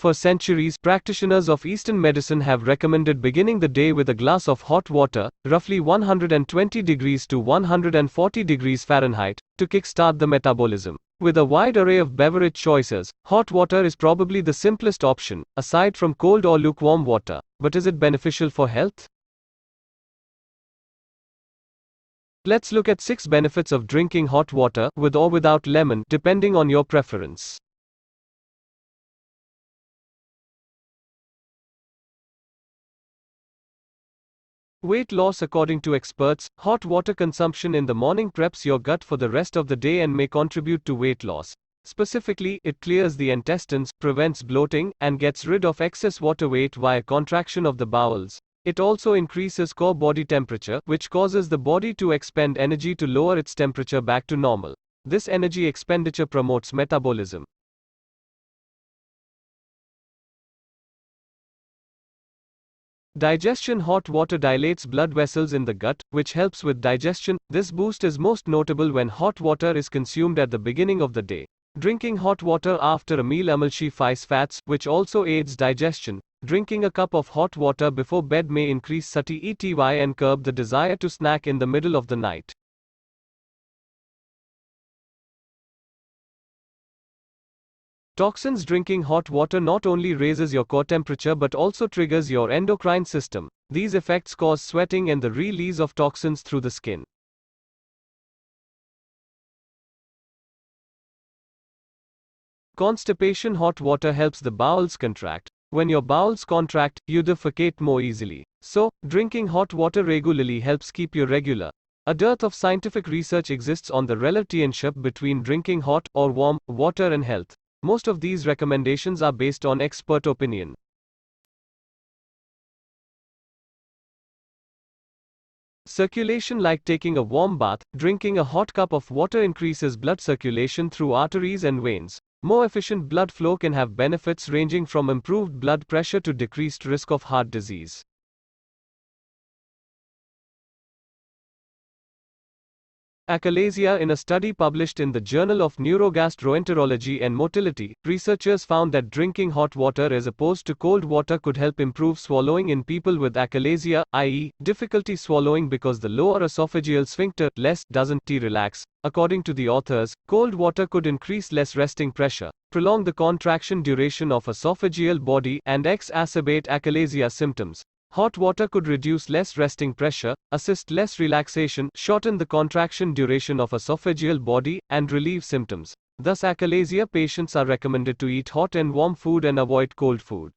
For centuries, practitioners of Eastern medicine have recommended beginning the day with a glass of hot water, roughly 120 degrees to 140 degrees Fahrenheit, to kickstart the metabolism. With a wide array of beverage choices, hot water is probably the simplest option, aside from cold or lukewarm water. But is it beneficial for health? Let's look at 6 benefits of drinking hot water, with or without lemon, depending on your preference. Weight loss. According to experts, hot water consumption in the morning preps your gut for the rest of the day and may contribute to weight loss. Specifically, it clears the intestines, prevents bloating, and gets rid of excess water weight via contraction of the bowels. It also increases core body temperature, which causes the body to expend energy to lower its temperature back to normal. This energy expenditure promotes metabolism. Digestion. Hot water dilates blood vessels in the gut, which helps with digestion. This boost is most notable when hot water is consumed at the beginning of the day. Drinking hot water after a meal emulsifies fats, which also aids digestion. Drinking a cup of hot water before bed may increase satiety and curb the desire to snack in the middle of the night. Toxins. Drinking hot water not only raises your core temperature but also triggers your endocrine system. These effects cause sweating and the release of toxins through the skin. Constipation. Hot water helps the bowels contract. When your bowels contract, you defecate more easily. So, drinking hot water regularly helps keep you regular. A dearth of scientific research exists on the relationship between drinking hot or warm water and health. Most of these recommendations are based on expert opinion. Circulation. Like taking a warm bath, drinking a hot cup of water increases blood circulation through arteries and veins. More efficient blood flow can have benefits ranging from improved blood pressure to decreased risk of heart disease. Achalasia. In a study published in the Journal of Neurogastroenterology and Motility, researchers found that drinking hot water as opposed to cold water could help improve swallowing in people with achalasia, i.e., difficulty swallowing because the lower esophageal sphincter doesn't relax. According to the authors, cold water could increase less resting pressure, prolong the contraction duration of esophageal body, and exacerbate achalasia symptoms. Hot water could reduce less resting pressure, assist less relaxation, shorten the contraction duration of esophageal body, and relieve symptoms. Thus, achalasia patients are recommended to eat hot and warm food and avoid cold food.